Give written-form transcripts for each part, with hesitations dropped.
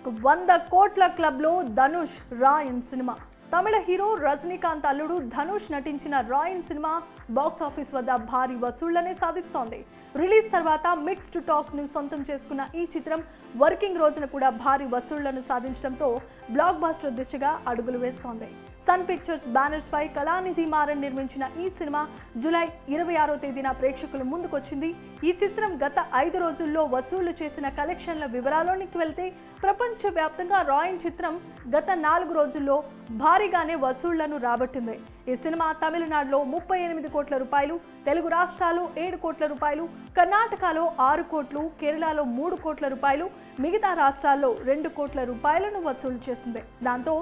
100 కోట్ల క్లబ్లో ధనుష్ రాయన్ సినిమా. తమిళ హీరో రజనీకాంత్ అల్లుడు ధనుష్ నటించిన రాయన్ సినిమా బాక్స్ ఆఫీస్ వద్ద భారీ వసూళ్లనే సాధిస్తోంది. రిలీజ్ తర్వాత మిక్స్డ్ టాక్ ను సొంతం చేసుకున్న ఈ చిత్రం వర్కింగ్ రోజున కూడా భారీ వసూళ్లను సాధించడంతో బ్లాక్ బస్టర్ దిశగా అడుగులు వేస్తోంది. సన్ పిక్చర్స్ బ్యానర్స్ పై కళానిధి మారన్ నిర్మించిన ఈ సినిమా జూలై 26వ తేదీన ప్రేక్షకుల ముందుకొచ్చింది. ఈ చిత్రం గత 5 రోజుల్లో వసూలు చేసిన కలెక్షన్ల వివరాల్లోకి వెళ్తే ప్రపంచవ్యాప్తంగా రాయన్ చిత్రం గత 4 రోజుల్లో భారీగానే వసూళ్లను రాబట్టింది. ఈ సినిమా తమిళనాడులో 38 కోట్ల రూపాయలు, తెలుగు రాష్ట్రాల్లో 7 కోట్ల రూపాయలు, కర్ణాటకలో 6 కోట్లు, కేరళలో 3 కోట్ల రూపాయలు, మిగతా రాష్ట్రాల్లో 2 కోట్ల రూపాయలను వసూలు చేసింది. దాంతో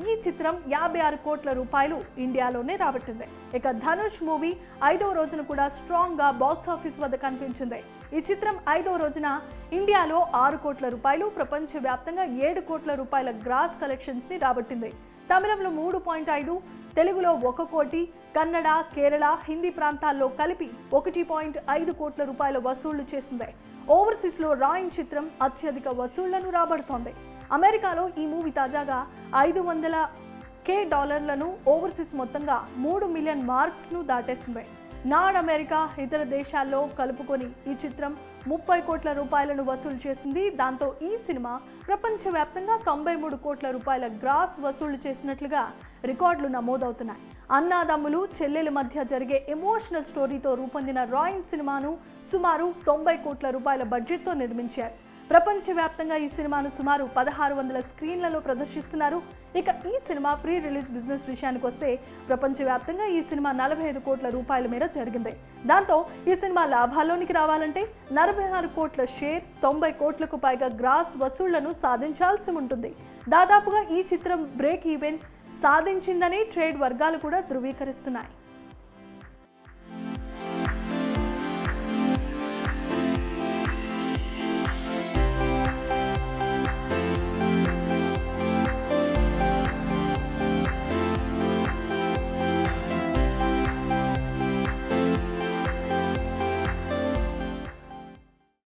ఈ చిత్రం 56 కోట్ల రూపాయలు ఇండియాలోనే రాబట్టింది. ఇక ధనుష్ మూవీ 5వ రోజున కూడా స్ట్రాంగ్ గా బాక్స్ ఆఫీస్ వద్ద కనిపించింది. ఈ చిత్రం 5వ రోజున ఇండియాలో 6 కోట్ల రూపాయలు, ప్రపంచవ్యాప్తంగా 7 కోట్ల రూపాయల గ్రాస్ కలెక్షన్స్ ని రాబట్టింది. తమిళంలో 3.5, తెలుగులో 1 కోటి, కన్నడ, కేరళ, హిందీ ప్రాంతాల్లో కలిపి 1.5 కోట్ల రూపాయల వసూళ్లు చేసింది. ఓవర్సీస్లో రాయన్ చిత్రం అత్యధిక వసూళ్లను రాబడుతోంది. అమెరికాలో ఈ మూవీ తాజాగా $500,000 ఓవర్సీస్ మొత్తంగా 3 మిలియన్ మార్క్స్ను దాటేసింది. నార్త్ అమెరికా, ఇతర దేశాల్లో కలుపుకొని ఈ చిత్రం 30 కోట్ల రూపాయలను వసూలు చేసింది. దాంతో ఈ సినిమా ప్రపంచవ్యాప్తంగా 93 కోట్ల రూపాయల గ్రాస్ వసూళ్లు చేసినట్లుగా రికార్డులు నమోదవుతున్నాయి. అన్నాదమ్ములు, చెల్లెల మధ్య జరిగే ఎమోషనల్ స్టోరీతో రూపొందిన రాయన్ సినిమాను సుమారు 90 కోట్ల రూపాయల బడ్జెట్తో నిర్మించారు. ప్రపంచవ్యాప్తంగా ఈ సినిమాను సుమారు 1600 స్క్రీన్లలో ప్రదర్శిస్తున్నారు. ఇక ఈ సినిమా ప్రీ రిలీజ్ బిజినెస్ విషయానికి వస్తే ప్రపంచవ్యాప్తంగా ఈ సినిమా 45 కోట్ల రూపాయల మేర జరిగింది. దాంతో ఈ సినిమా లాభాల్లోనికి రావాలంటే 46 కోట్ల షేర్, 90 కోట్లకు పైగా గ్రాస్ వసూళ్లను సాధించాల్సి ఉంటుంది. దాదాపుగా ఈ చిత్రం బ్రేక్ ఈవెన్ సాధించిందని ట్రేడ్ వర్గాలు కూడా ధృవీకరిస్తున్నాయి.